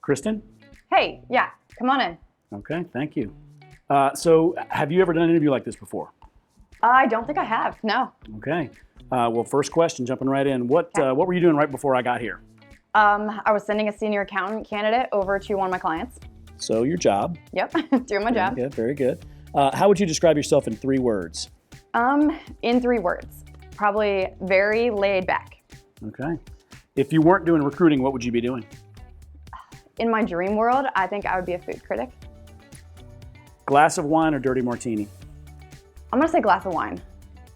Kristen? Hey, yeah, come on in. Okay, thank you. So have you ever done an interview like this before? I don't think I have, no. Okay. Well, first question, jumping right in. What were you doing right before I got here? I was sending a senior accountant candidate over to one of my clients. So your job. Yep, doing my job. Good, very good. How would you describe yourself in 3 words? In 3 words, probably very laid back. Okay. If you weren't doing recruiting, what would you be doing? In my dream world, I think I would be a food critic. Glass of wine or dirty martini? I'm gonna say glass of wine,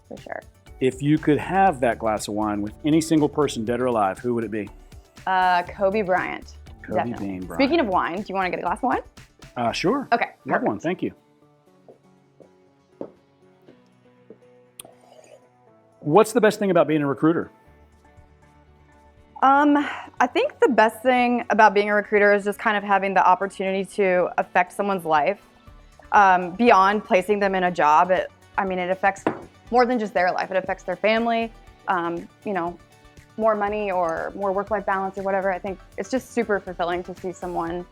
for sure. If you could have that glass of wine with any single person, dead or alive, who would it be? Kobe Bryant. Kobe Definitely. Bean Bryant. Speaking of wine, do you wanna get a glass of wine? Sure. Okay, Love perfect. one, thank you. What's the best thing about being a recruiter? I think the best thing about being a recruiter is just kind of having the opportunity to affect someone's life. Beyond placing them in a job, it affects more than just their life. It affects their family, more money or more work-life balance or whatever. I think it's just super fulfilling to see someone,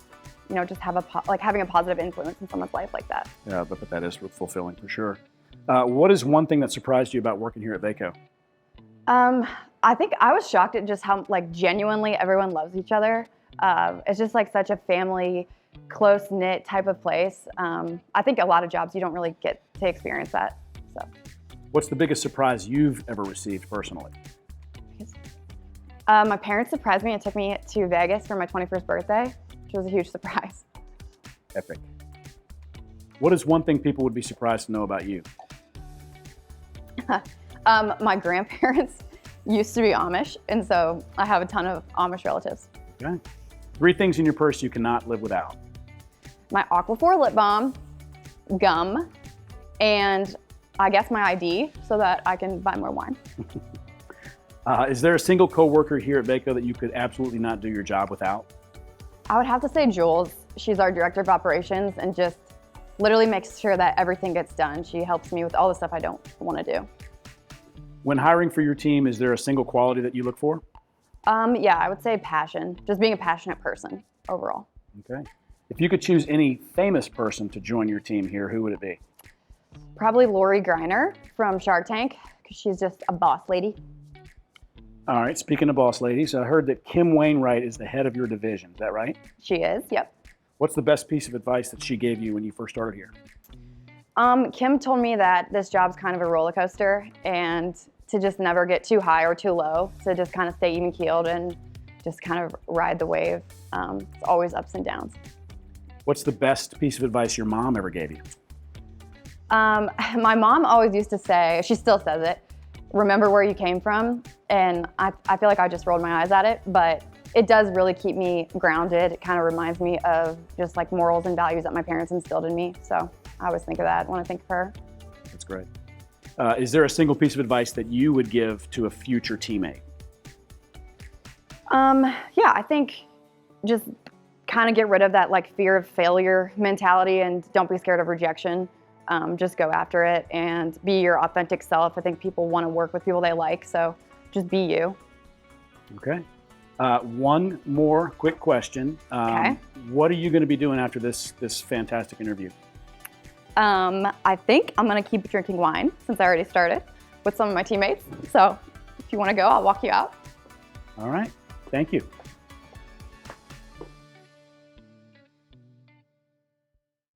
just have having a positive influence in someone's life like that. Yeah, but that is fulfilling for sure. What is one thing that surprised you about working here at Vaco? I think I was shocked at just how genuinely everyone loves each other. It's just such a family, close-knit type of place. I think a lot of jobs you don't really get to experience that. So, what's the biggest surprise you've ever received personally? My parents surprised me and took me to Vegas for my 21st birthday, which was a huge surprise. Epic. What is one thing people would be surprised to know about you? My grandparents used to be Amish, and so I have a ton of Amish relatives. Okay. 3 things in your purse you cannot live without. My Aquaphor lip balm, gum, and I guess my ID so that I can buy more wine. Is there a single coworker here at Vaco that you could absolutely not do your job without? I would have to say Jules. She's our director of operations and just literally makes sure that everything gets done. She helps me with all the stuff I don't want to do. When hiring for your team, is there a single quality that you look for? Yeah, I would say passion. Just being a passionate person overall. Okay. If you could choose any famous person to join your team here, who would it be? Probably Lori Greiner from Shark Tank, because she's just a boss lady. All right, speaking of boss ladies, I heard that Kim Wainwright is the head of your division. Is that right? She is, yep. What's the best piece of advice that she gave you when you first started here? Kim told me that this job's kind of a roller coaster and to just never get too high or too low, to just kind of stay even keeled and just kind of ride the wave. It's always ups and downs. What's the best piece of advice your mom ever gave you? My mom always used to say, she still says it, remember where you came from. And I feel like I just rolled my eyes at it, but it does really keep me grounded. It kind of reminds me of just morals and values that my parents instilled in me. So I always think of that when I think of her. That's great. Is there a single piece of advice that you would give to a future teammate? Yeah, I think just kind of get rid of that fear of failure mentality and don't be scared of rejection. Just go after it and be your authentic self. I think people want to work with people they like, so just be you. Okay. One more quick question. Okay. What are you going to be doing after this fantastic interview? I think I'm going to keep drinking wine since I already started with some of my teammates. So if you want to go, I'll walk you out. All right. Thank you.